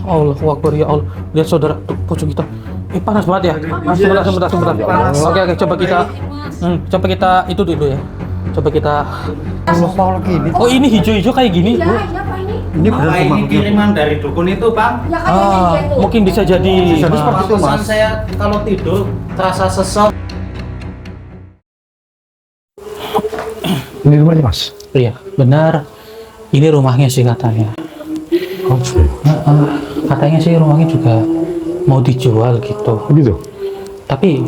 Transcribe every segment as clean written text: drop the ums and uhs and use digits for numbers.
Allahu Akbar ya Allah. Lihat saudara, tuh pocong kita. Panas banget ya. Sebentar. Oke, coba kita coba kita itu dulu ya. Coba kita Mau lagi ini. Oh, ini hijau-hijau kayak gini, Bu. Ini benar ini kiriman dari dukun itu, Bang. Ya kan ini gitu. Mungkin bisa jadi. Seperti itu, Mas. Saya kalau tidur terasa sesek. Ini rumahnya, Mas. Iya, benar. Ini rumahnya sih katanya. Oke. Katanya sih rumahnya juga mau dijual gitu. Begitu. Tapi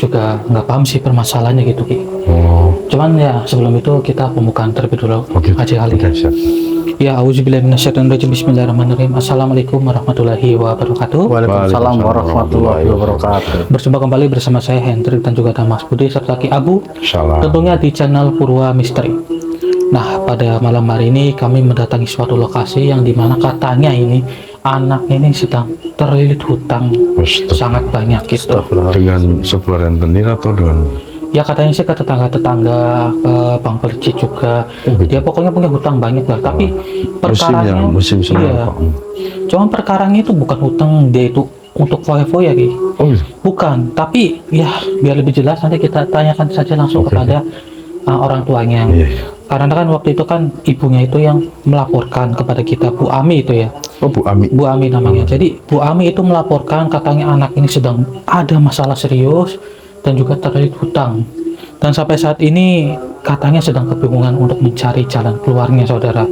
juga nggak paham sih permasalahannya gitu, Ki. Oh. Cuman ya sebelum itu kita pembukaan terlebih dulu aja kali. Oke, siap. Ya, auzubillahi minasyaitonirrajim. Bismillahirrahmanirrahim. Assalamualaikum warahmatullahi wabarakatuh. Waalaikumsalam warahmatullahi wabarakatuh. Berjumpa kembali bersama saya Hendrik dan juga ada Mas Budi serta Ki Abu. Salam. Tentunya di channel Purwa Misteri. Nah, pada malam hari ini kami mendatangi suatu lokasi yang dimana katanya ini anaknya ini sedang terlilit hutang sangat banyak gitu. Dengan sebuah rentenir atau dengan Ya katanya sih ke tetangga-tetangga, ke Bang Pelci juga. Dia pokoknya punya hutang banyak lah. Tapi perkaranya, musim iya. Cuman perkaranya itu bukan hutang dia itu untuk foya-foya, Ki. Oh, iya. Bukan. Tapi ya biar lebih jelas nanti kita tanyakan saja langsung kepada orang tuanya. Iya. Karena kan waktu itu kan ibunya itu yang melaporkan kepada kita, Bu Ami itu ya. Oh, Bu Ami. Bu Ami namanya. Jadi Bu Ami itu melaporkan katanya anak ini sedang ada masalah serius dan juga terlilit hutang. Dan sampai saat ini katanya sedang kebingungan untuk mencari jalan keluarnya, saudara.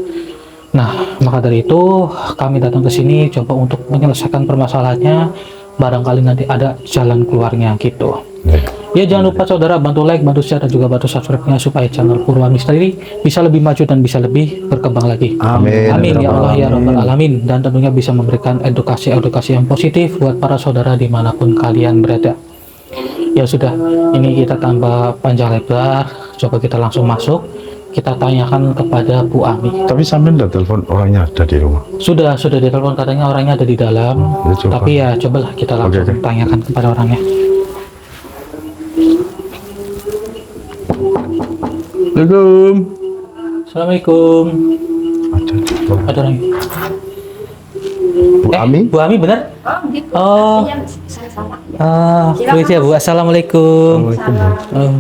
Nah, maka dari itu kami datang ke sini coba untuk menyelesaikan permasalahannya. Barangkali nanti ada jalan keluarnya gitu. Ya, jangan lupa saudara bantu like, bantu share, dan juga bantu subscribe-nya supaya channel Purwa Misteri bisa lebih maju dan bisa lebih berkembang lagi. Amin. Amin ya Allah ya Rabbal Alamin. Dan tentunya bisa memberikan edukasi-edukasi yang positif buat para saudara dimanapun kalian berada. Ya sudah, ini kita tambah panjang lebar. Coba kita langsung masuk. Kita tanyakan kepada Bu Ami. Tapi sampai udah telepon orangnya ada di rumah. Sudah ditelepon, katanya orangnya ada di dalam. Ya, coba. Tapi ya cobalah kita langsung Oke. tanyakan kepada orangnya. Assalamualaikum. Assalamualaikum. Ada orang. Bu Ami. Bu Ami benar? Oh, gitu. Oh. Iya, saya salah. Permisi ya Bu. Assalamualaikum. Salam.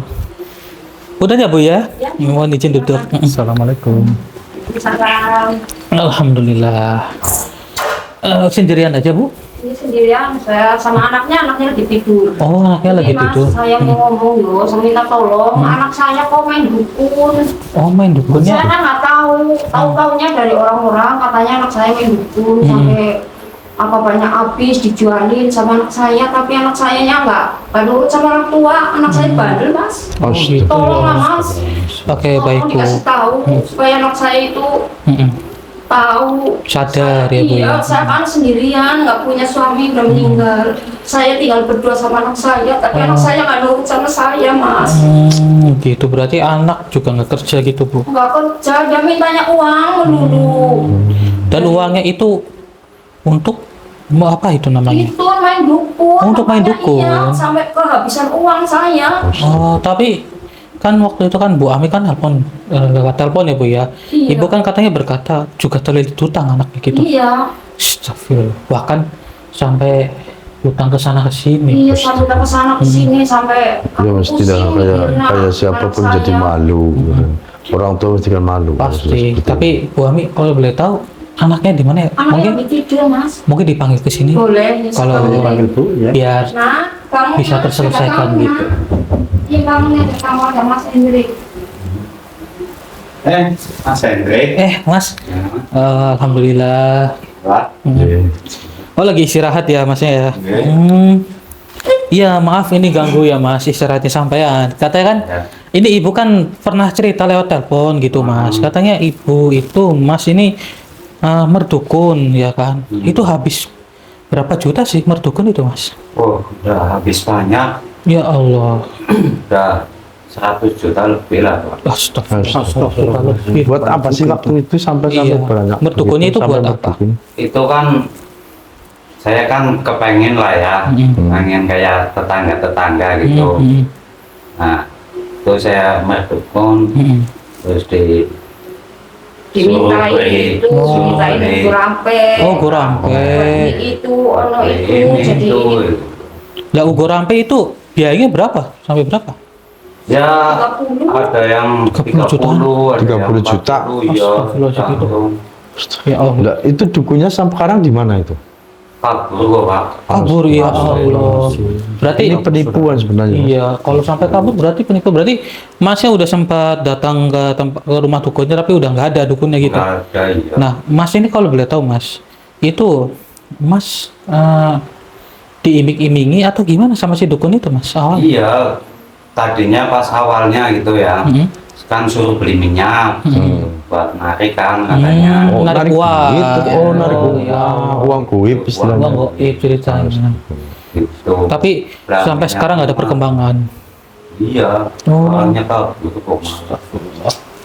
Udah ya Bu ya? Ya. Mohon izin duduk. Assalamualaikum. Salam. Alhamdulillah. Sendirian aja Bu? Ini sendirian, saya sama anaknya lagi tidur. Oh, anaknya lagi Ini, Mas, tidur. saya mau ngomong yo, saya minta tolong. Anak saya kok main dukun. Oh, main Saya dukunnya. kan nggak tahu-taunya dari orang-orang katanya anak saya main dukun sampai apa banyak habis dijualin sama anak saya, tapi anak sayanya nggak nurut sama orang tua. Anak saya bandel, Mas. Oh, gitu. Tolonglah, Mas. Oke, baik Bu. Dikasih tahu supaya anak saya itu tahu. Sadar ya Bu ya. Iya, saya kan sendirian, nggak punya suami, udah meninggal. Saya tinggal berdua sama anak saya, tapi anak saya nggak nurut sama saya, Mas. Gitu. Berarti anak juga nggak kerja gitu Bu. Nggak kerja, dia mintanya uang dulu. Dan uangnya itu untuk mau apa itu namanya? Itu main dukun. Untuk main makanya dukun. Iya, sampai kehabisan uang saya. Oh, tapi kan waktu itu kan Bu Ami kan telepon ya Bu ya. Iya. Ibu kan katanya berkata juga terlilit hutang anaknya gitu. Iya, Astagfirullah. Bahkan sampai hutang ke sana ke sini. iya sampai ke sana ke sini sampai Ya mesti dah kayak siapapun jadi malu. Orang tua mesti kan malu. Pasti. Seperti Tapi Bu Ami kalau boleh tahu anaknya di mana ya? Anaknya Mungkin tidur, Mas. mungkin dipanggil ke sini. Boleh. ya, Kalau sekali. Bu ya. biar Nah, kamu bisa Mas, terselesaikan ada kamu, gitu. Nah. Iya, kamu nih, ada kamu ada Mas Hendrik. Mas Hendrik. Mas. Alhamdulillah. Pak. Iya. Oh, lagi istirahat ya Masnya ya? Oke. Iya, maaf ini ganggu ya Mas, istirahatnya sampean. Katanya kan, ini Ibu kan pernah cerita lewat telepon gitu Mas. Katanya Ibu itu Mas ini merdukun ya kan? Itu habis berapa juta sih merdukun itu Mas? Oh, udah habis banyak. Ya Allah. Udah 100 juta lebih lah, Pak. Astagfirullah. Buat apa sih waktu itu sampai Iya. banyak? Merdukunnya itu Sampai buat apa? merdukun. Itu kan saya kan kepengen lah ya, pengen kayak tetangga-tetangga gitu. Nah, itu saya merdukun, terus dimintai itu, dimintai Gurampe. Oh, Gurampe. Itu, ono itu, jadi Lah Ugo Rampe itu biayanya berapa? Sampai berapa? Ya 30. ada yang 30 juta. 30 juta. Iya. Astagfirullahaladzim. Ya Allah. Lah, itu dukunnya sampai sekarang di mana itu? Kabur kok Pak. Kabur ya Allah. Berarti Ini penipuan sebenarnya. iya, kalau sampai kabur berarti penipu. Berarti Masnya udah sempat datang ke tempat ke rumah dukunnya tapi udah nggak ada dukunnya gitu. Nggak ada, iya. Nah, Mas ini kalau boleh tahu Mas, itu Mas diiming-imingi atau gimana sama si dukun itu Mas awal? Iya, tadinya pas awalnya gitu ya, kan suruh beli minyak buat narik kan katanya. Oh, Narik narik uang. duit. Oh, narik Oh, uang. ya. Uang kuip istilahnya. Uang goib ceritanya. Gitu. Tapi Lah, sampai minyak sekarang nggak ada rumah. perkembangan. Iya, Oh. orangnya kabur itu kok.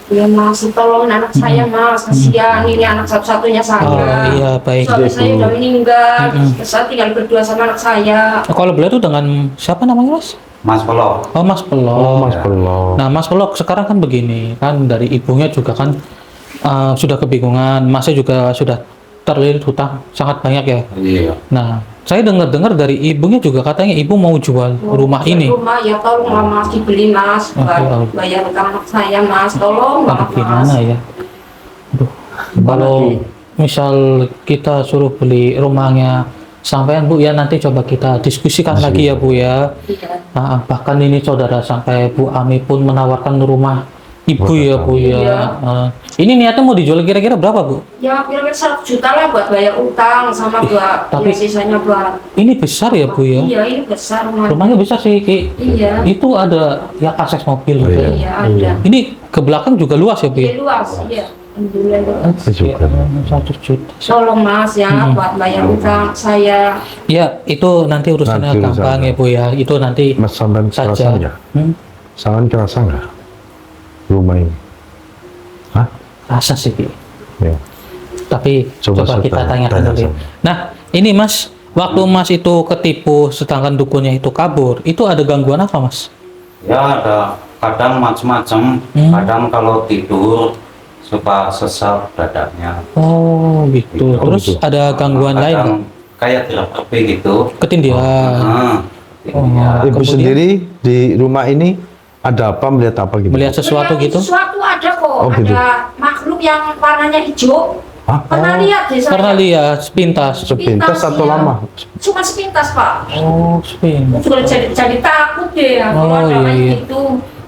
Ya Mas, tolongin anak saya Mas, kasihan ini anak satu-satunya saya. Oh iya baik. Suami saya udah meninggal, terus saya tinggal berdua sama anak saya. Nah, kalau boleh tuh dengan siapa namanya Mas? Mas Pelok. Oh Mas Pelok. Oh, Mas Pelok. Nah Mas Pelok sekarang kan begini kan dari ibunya juga kan sudah kebingungan, Masnya juga sudah terlilit hutang sangat banyak ya. Iya. Nah saya dengar-dengar dari ibunya juga katanya ibu mau jual rumah ini. Rumah ya tolonglah Mas, dibeli Mas, buat Oke. bayar utang anak saya Mas, tolong banget Mas. Gimana ya? Aduh, kalau misal kita suruh beli rumahnya sampean Bu ya nanti coba kita diskusikan lagi ya Bu ya. Iya. Nah, bahkan ini saudara sampai Bu Ami pun menawarkan rumah ibu ya Bu ya. Iya. Ini niatnya mau dijual kira-kira berapa Bu? Ya kira-kira 100 juta lah buat bayar utang sama buat tapi- ya, sisanya buat. Ini besar ya Bu ya? Iya ini besar rumah. Rumahnya besar sih Ki. Iya. Itu ada ya akses mobil Oh, juga. iya. Iya ada. Ini ke belakang juga luas ya Bu Iya ya? luas, iya. Alhamdulillah luas. Juga. 100 juta. Tolong Mas ya buat bayar utang saya. Ya, itu nanti urusannya Nanti gampang urusannya. ya Bu ya. Itu nanti Mas sampean kerasa saja. nggak? Hmm? Sampean kerasa nggak rumah ini? Hah? Rasa sih Ki. Ya. Tapi Coba coba, saya kita tanya tanyakan dulu. sama. Nah, ini Mas, waktu Mas itu ketipu sedangkan dukunnya itu kabur, itu ada gangguan apa Mas? Ya ada kadang macam-macam. Kadang kalau tidur suka sesak dadanya. Oh gitu. Oh, Terus gitu. ada gangguan lain nggak? Kadang kayak terapi gitu. Ketindihan. Nah, Oh. ya. Ibu Kemudian- sendiri di rumah ini ada apa, melihat apa gitu? Melihat sesuatu Melihat gitu? Sesuatu ada kok. Oh, Ada gitu. makhluk yang warnanya hijau. Hah? Pernah lihat deh saya. Pernah lihat sepintas. Sepintas atau iya. lama? Cuma sepintas Pak. Oh, sepintas. Sudah jadi takut deh ya, kalau Oh, ada iya, kayak iya. gitu.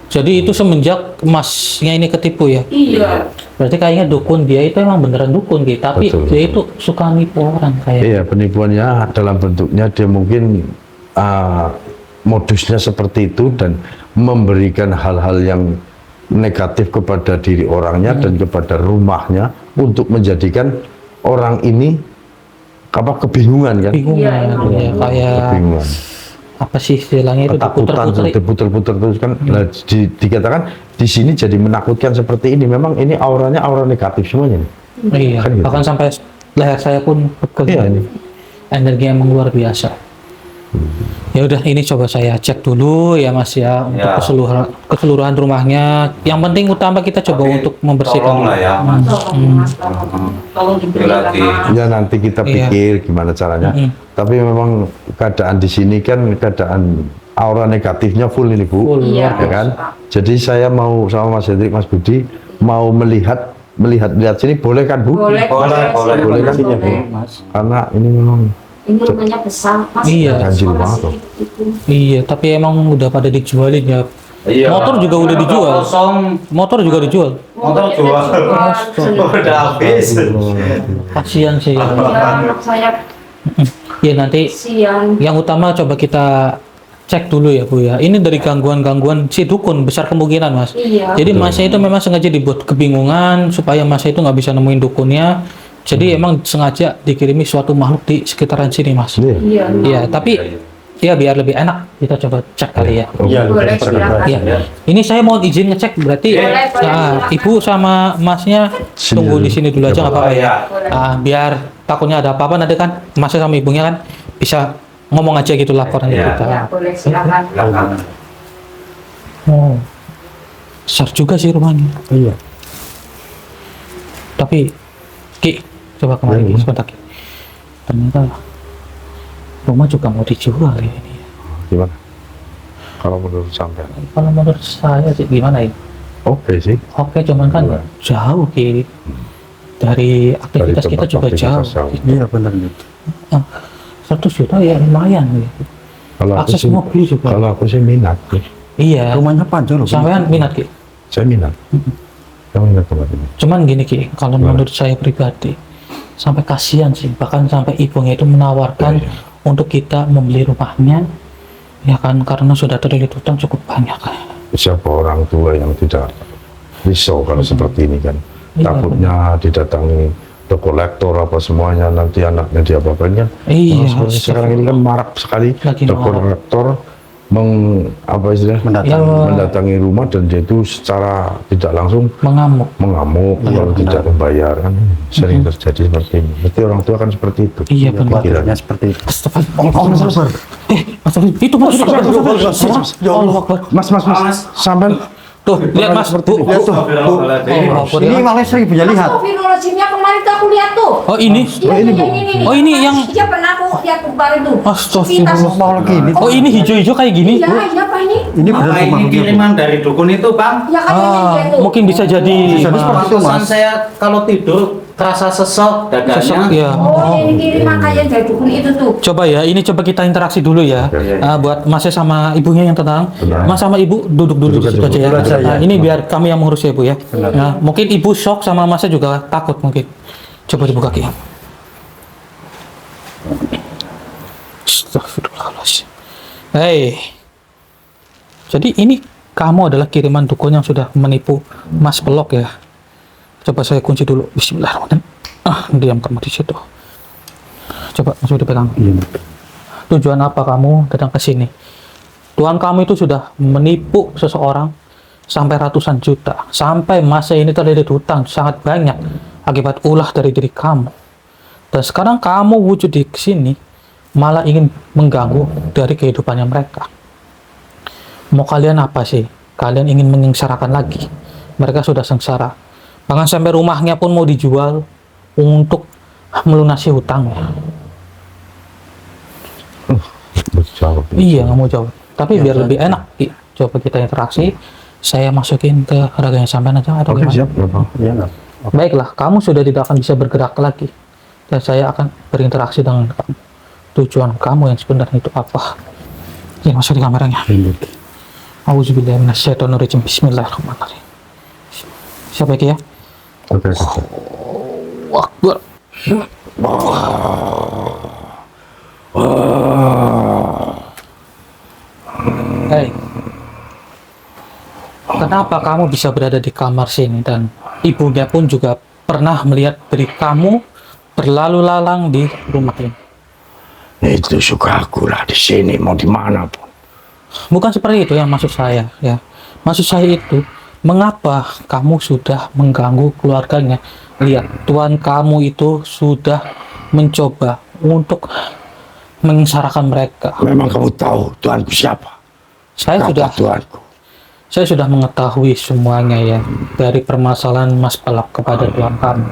Jadi itu semenjak Masnya ini ketipu ya? Iya. Berarti kayaknya dukun dia itu emang beneran dukun gitu, tapi Betul. dia itu suka nipu orang kayak. Iya, penipuannya dalam bentuknya dia mungkin modusnya seperti itu dan memberikan hal-hal yang negatif kepada diri orangnya dan kepada rumahnya untuk menjadikan orang ini kebingungan kan? Bingungan ya, kayak Kebingungan. apa sih istilahnya itu Ketakutan diputer-puter. diputer-puter terus kan. Nah, dikatakan di sini jadi menakutkan seperti ini. Memang ini auranya aura negatif semuanya nih. Iya, Kan gitu. bahkan sampai leher saya pun pegel. Iya, ini. Energi emang luar biasa. Ya udah, ini coba saya cek dulu ya Mas ya untuk Ya. keseluruhan rumahnya. Yang penting utama kita coba Tapi untuk membersihkan. tolong lah ya, Mas. Tolong Mas, tolong dibeli lah Lagi. Mas. Ya nanti kita Iya. pikir gimana caranya. Tapi memang keadaan di sini kan keadaan aura negatifnya full ini Bu. Full, Iya. Ya kan? Jadi saya mau sama Mas Hendrik, Mas Budi mau melihat sini, boleh kan Bu? Boleh, Boleh, boleh kan? boleh. Mas. Karena ini memang Ini rumahnya besar, Mas. Iya. Ganjil Suara banget, sedikit gitu. Iya, tapi emang udah pada dijualin ya. Iya. Motor juga udah dijual. Kosong. Motor juga dijual. Motor Motornya jual. dijual. Udah habis. Kasihan sih. Iya, anak saya Ya nanti kasihan. yang utama coba kita cek dulu ya Bu ya. Ini dari gangguan-gangguan si dukun besar kemungkinan Mas. Iya. Jadi Masnya itu memang sengaja dibuat kebingungan supaya Masnya itu nggak bisa nemuin dukunnya. Jadi emang sengaja dikirimi suatu makhluk di sekitaran sini Mas. Iya. Iya. Iya, tapi ya biar lebih enak kita coba cek kali ya. Iya, Boleh, silakan. Iya. Ini saya mau izin ngecek berarti Boleh, boleh, silakan. Ibu sama Masnya Sini tunggu dulu. di sini dulu aja nggak apa-apa ya. Iya. Boleh. Biar takutnya ada apa-apa nanti kan Masnya sama ibunya kan bisa ngomong aja gitu laporan ke Iya. kita. Ya, boleh silakan. Silakan. Oh. Besar juga sih rumahnya. Iya. Tapi Ki, coba kemarin Ki, sebentar Ki. Ternyata rumah juga mau dijual ya ini. Gimana? Kalau menurut sampean? Kalau menurut saya sih gimana ya? Oke sih. Oke, cuman kan jauh Ki. Dari aktivitas kita tempat juga aktivitas jauh. jauh. Iya benar gitu. 100 juta ya lumayan gitu. Kalau aku Akses sih, mobil juga. kalau aku sih minat. Iya. Rumahnya panjang loh. Sampean minat Ki. Saya minat. Saya minat tempat ini. Cuman gini Ki, kalau menurut saya pribadi, sampai kasihan sih, bahkan sampai ibunya itu menawarkan Iya. untuk kita membeli rumahnya, ya kan, karena sudah terlilit hutang cukup banyak. Siapa orang tua yang tidak risau kalau seperti ini kan? Iya, Takutnya didatangi ke kolektor apa semuanya, nanti anaknya diapa-apain kan? Iya, Nah, sekarang ini kan marak sekali Lagi ke marak. kolektor apa istilahnya? Mendatang. Ya, Mendatangi rumah dan dia itu secara tidak langsung mengamuk. mengamuk kalau tidak membayar kan sering terjadi seperti ini. Berarti orang tua kan seperti itu. Iya benar. Khawatirnya seperti itu. Astagfirullah. Itu Mas. Ya Allah. Allah Akbar. Mas, sampai Tuh, lihat Mas. Bu. Lihat tuh. Allah Akbar. Ini malah sering punya lihat. Astagfirullahaladzimnya kemarin tuh aku lihat tuh. Oh ini. Iya, ini. Oh, ini yang- Iya pernah aku lihat kemarin tuh. Astagfirullah. Mau lagi ini. Oh ini hijau-hijau kayak gini. Iya, iya apa ini? Ini Apa benar ini rumah kiriman dari dukun itu, Bang? Ya kan ini dia tuh. Mungkin bisa jadi. Bisa Mas. seperti itu, Pantesan Mas. saya kalau tidur terasa sesek dadanya. Sesek, ya. Oh, ini kiriman kayak dari dukun itu tuh. Coba ya, ini coba kita interaksi dulu ya. Buat Masnya sama ibunya yang tenang. Mas sama ibu duduk dulu di situ aja ya. Duduk aja, ya. Nah, ini biar kami yang mengurus ya Bu ya. Nah, mungkin ibu shock sama Masnya juga takut mungkin. Coba dibuka Ki. Astagfirullahaladzim. Hei. Jadi ini kamu adalah kiriman dukun yang sudah menipu Mas Pelok ya. Coba saya kunci dulu. Bismillahirrahmanirrahim. Diam kamu di situ. Coba sudah dipegang. Tujuan apa kamu datang ke sini? Tuhan kamu itu sudah menipu seseorang sampai ratusan juta. Sampai masa ini terlilit hutang sangat banyak akibat ulah dari diri kamu. Dan sekarang kamu wujud di sini malah ingin mengganggu dari kehidupannya mereka. Mau kalian apa sih? Kalian ingin menyengsarakan lagi. Mereka sudah sengsara. Bahkan sampai rumahnya pun mau dijual untuk melunasi hutangnya. Berjawab. Iya, nggak mau jawab. Tapi biar lebih enak, Ki, coba kita interaksi. Saya masukin ke harganya sampean aja atau Oke, gimana? siap. Bapak. Iya enggak? Baiklah, kamu sudah tidak akan bisa bergerak lagi. Dan saya akan berinteraksi dengan kamu. Tujuan kamu yang sebenarnya itu apa? Ini masuk di kameranya. Auzubillahi minasyaitonirrajim. Bismillahirrahmanirrahim. Siapa Ki ya? Oke. Akbar. Hei, kenapa kamu bisa berada di kamar sini dan ibunya pun juga pernah melihat diri kamu berlalu lalang di rumah ini? Itu suka aku lah di sini mau di mana pun. Bukan seperti itu yang maksud saya ya. Maksud saya itu, mengapa kamu sudah mengganggu keluarganya? Lihat, tuan kamu itu sudah mencoba untuk menyengsarakan mereka. Memang kamu tahu Tuanku siapa? Saya Tuanku. sudah mengetahui semuanya ya dari permasalahan Mas Pelak kepada tuan kamu.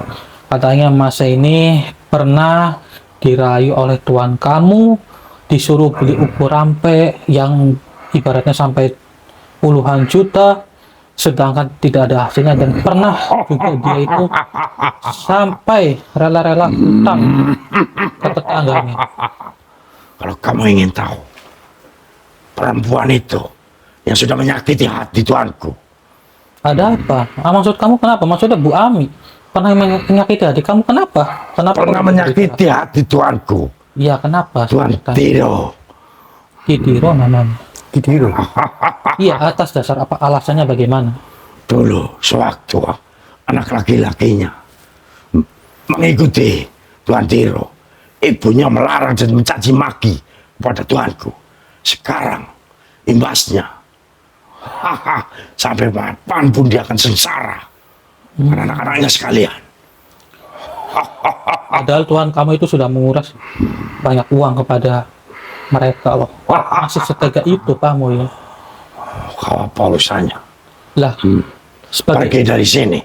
Katanya Mas ini pernah dirayu oleh tuan kamu, disuruh beli ukur rampe yang ibaratnya sampai puluhan juta, sedangkan tidak ada hasilnya, dan pernah juga dia itu sampai rela-rela utang ke tetangganya. Kalau kamu ingin tahu perempuan itu yang sudah menyakiti hati Tuanku, Ada apa? Maksud kamu kenapa? Maksudnya Bu Ami pernah menyakiti hati kamu, kenapa? Kenapa? pernah kamu menyakiti hati Tuanku, Iya, kenapa? Tuan Tiro. Kidiro namanya. Kidiro. Iya, atas dasar apa, alasannya bagaimana? Dulu sewaktu anak laki-lakinya mengikuti Tuan Tiro, ibunya melarang dan mencaci maki kepada Tuanku. Sekarang imbasnya, sampai kapan pun dia akan sengsara karena anak-anaknya sekalian. Padahal Tuhan kamu itu sudah menguras banyak uang kepada mereka loh. Masih setega itu kamu ya. Kau apa urusannya? Lah, sebagai Pergi dari sini.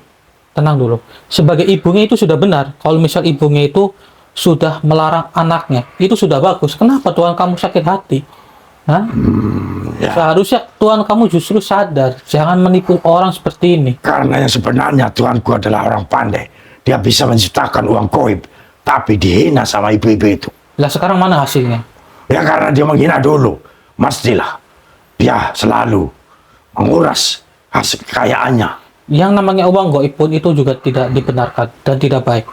tenang dulu. Sebagai ibunya itu sudah benar. Kalau misal ibunya itu sudah melarang anaknya, itu sudah bagus. Kenapa Tuhan kamu sakit hati? Hah? Ya. Seharusnya Tuhan kamu justru sadar, jangan menipu orang seperti ini. Karena yang sebenarnya Tuanku adalah orang pandai. Dia bisa menciptakan uang goib, tapi dihina sama ibu-ibu itu. Lah sekarang mana hasilnya? Ya karena dia menghina dulu. Mestilah dia selalu menguras hasil kekayaannya. Yang namanya uang goib pun itu juga tidak dibenarkan dan tidak baik.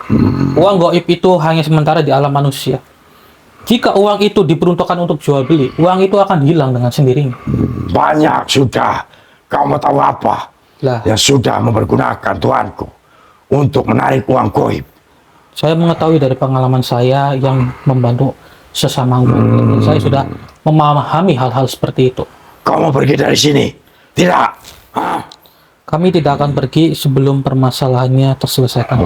Uang goib itu hanya sementara di alam manusia. Jika uang itu diperuntukkan untuk jual beli, uang itu akan hilang dengan sendirinya. Banyak sudah. Kau mau tahu apa? Lah, Yang sudah mempergunakan Tuanku untuk menarik uang goib. saya mengetahui dari pengalaman saya yang membantu sesama umat. Saya sudah memahami hal-hal seperti itu. Kau mau pergi dari sini? Tidak. Hah? Kami tidak akan pergi sebelum permasalahannya terselesaikan.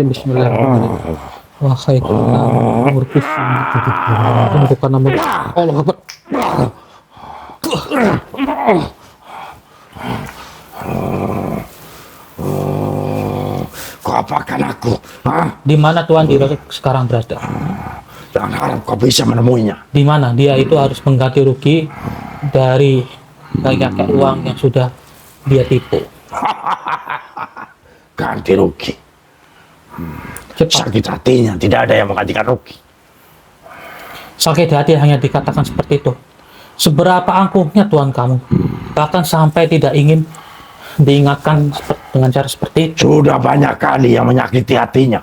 Bismillahirrahmanirrahim. Wahai umur pusing, tentukan nama Allah Akbar. Kau apakan aku? Hah? Di mana Tuhan Diro sekarang berada? Jangan harap kau bisa menemuinya. Di mana dia itu harus mengganti rugi dari banyak uang yang sudah dia tipu. Ganti rugi. Cepat. Sakit hatinya tidak ada yang menggantikan rugi. Sakit hati hanya dikatakan seperti itu. Seberapa angkuhnya Tuhan kamu, bahkan sampai tidak ingin diingatkan dengan cara seperti itu. Sudah banyak kali yang menyakiti hatinya.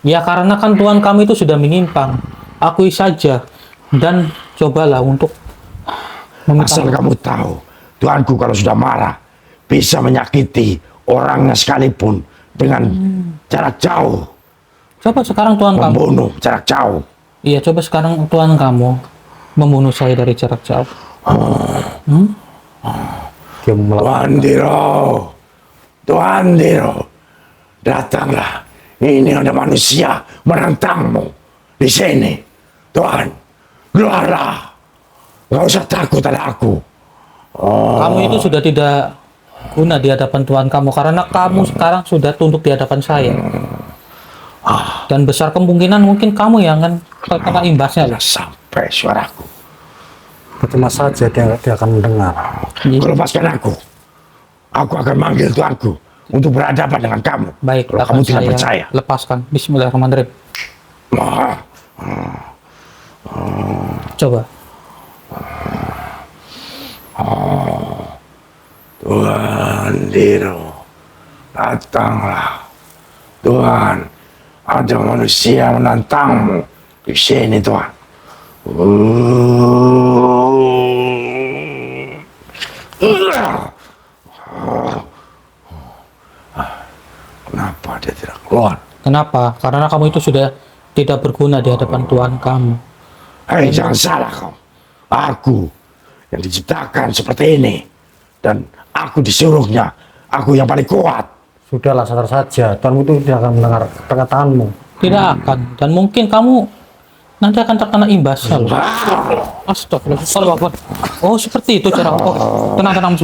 Ya karena kan Tuhan kamu itu sudah menyimpang. Akui saja dan cobalah untuk meminta Asal kamu tahu, Tuanku kalau sudah marah bisa menyakiti orangnya sekalipun dengan jarak jauh, Coba sekarang Tuhan kamu. membunuh jarak jauh. Iya, coba sekarang Tuhan kamu membunuh saya dari jarak jauh. Dia melawan. Tuan Diro, Tuan Diro, datanglah. Ini ada manusia menantangmu di sini. Tuhan, keluarlah. Gak usah takut ada aku. Kamu itu sudah tidak guna di hadapan Tuhan kamu karena kamu sekarang sudah tunduk di hadapan saya. Dan besar kemungkinan mungkin kamu yang akan terkena imbasnya. Jangan sampai suaraku. Percuma saja dia akan mendengar. Iya. Kau lepaskan aku. Aku akan manggil Tuanku untuk berhadapan dengan kamu. Baik, kalau akan kamu tidak saya percaya. lepaskan. Bismillahirrahmanirrahim. Coba. Tuan Diro, datanglah. Tuhan, ada manusia menantangmu di sini, Tuhan. Kenapa dia tidak keluar? Kenapa? Karena kamu itu sudah tidak berguna di hadapan Tuhan kamu. Hei, jangan salah kau. Aku yang diciptakan seperti ini. Dan aku disuruhnya. Aku yang paling kuat. Sudahlah, sadar saja. Tuanmu itu tidak akan mendengar perkataanmu. Tidak akan. Dan mungkin kamu nanti akan terkena imbasnya loh. Astagfirullah. Oh, seperti itu cara. Oh, tenang. Pegang.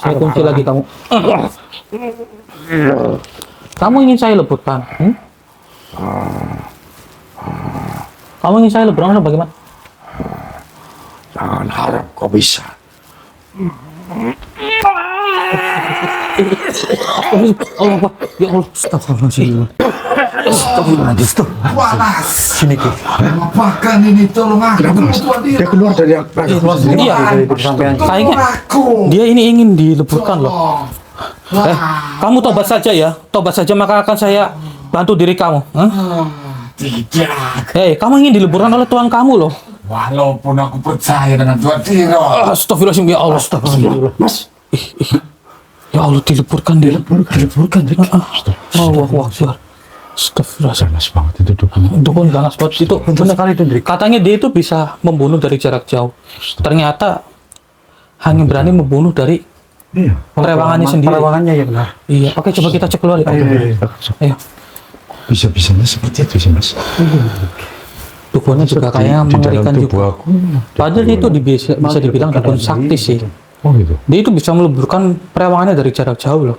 Saya kunci lagi kamu. Kamu ingin saya lebutkan? Kamu ingin saya lebutkan atau bagaimana? Jangan harap kau bisa. Allah, ya Allah, astagfirullahaladzim. Sini Ki. Apakan ini, tolong aku. Dia keluar dari Iya, kayaknya dia ini ingin dileburkan loh. Kamu tobat saja ya, tobat saja maka akan saya bantu diri kamu. Tidak. Hei, kamu ingin dileburkan oleh Tuhan kamu loh. Walaupun aku percaya dengan Tuhan Diro. Astagfirullahaladzim, ya Allah, astagfirullah. Mas, Ya Allah, dileburkan. Allah Akbar. Astagfirullahaladzim. panas banget itu dukun. Dukun ganas banget itu. Benar kali itu, Drik. Katanya dia itu bisa membunuh dari jarak jauh. Ternyata hanya berani membunuh dari perewangannya sendiri. Perewangannya ya benar. Iya, oke coba kita cek keluar ya. Ayo. Bisa-bisanya seperti itu sih, Mas. dukunnya juga kayaknya di dalam mengerikan tubuh juga. aku. Padahal itu bisa dibilang dukun sakti sih. Oh gitu. Dia itu bisa meleburkan perawangannya dari jarak jauh loh.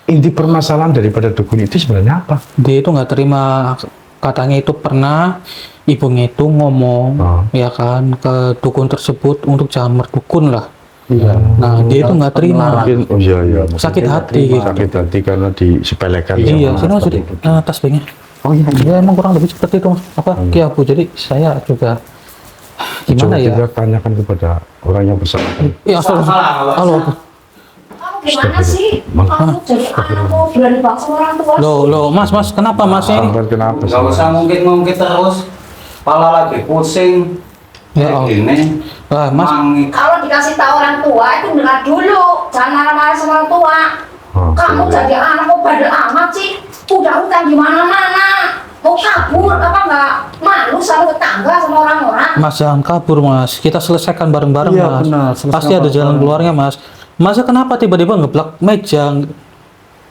Inti permasalahan daripada dukun itu sebenarnya apa? Dia itu nggak terima, katanya itu pernah ibunya itu ngomong ya kan ke dukun tersebut untuk jangan berdukun lah. Iya. Nah dia itu nggak terima, Mungkin, oh iya. sakit hati gitu. Sakit hati karena disepelekan. Iya, sama sini mas tas bagnya. Oh iya. Ya emang kurang lebih seperti itu Mas. Apa Ki Abu. Jadi saya juga Coba gimana ya? kita tanyakan kepada orang yang bersangkutan. Iya, halo. Kamu gimana sih? Kamu jadi anak mau berani banget sama orang tua. Loh, Mas, kenapa Mas ini? Sampai kenapa sih? Gak usah ngungkit-ngungkit terus. Kepala lagi pusing. Ya Allah. Ini Wah, Mas, mangit. Kalau dikasih tahu orang tua itu dengar dulu, jangan marah-marah sama orang tua. Kamu jadi anak mau bandel amat sih, udah utang di mana-mana, mau kabur apa enggak malu sama tetangga sama orang-orang. Mas jangan kabur Mas. Kita selesaikan bareng-bareng Iya, Mas. benar. Selesaikan Pasti ada jalan bareng-bareng. keluarnya Mas. Masa kenapa tiba-tiba ngeblak meja?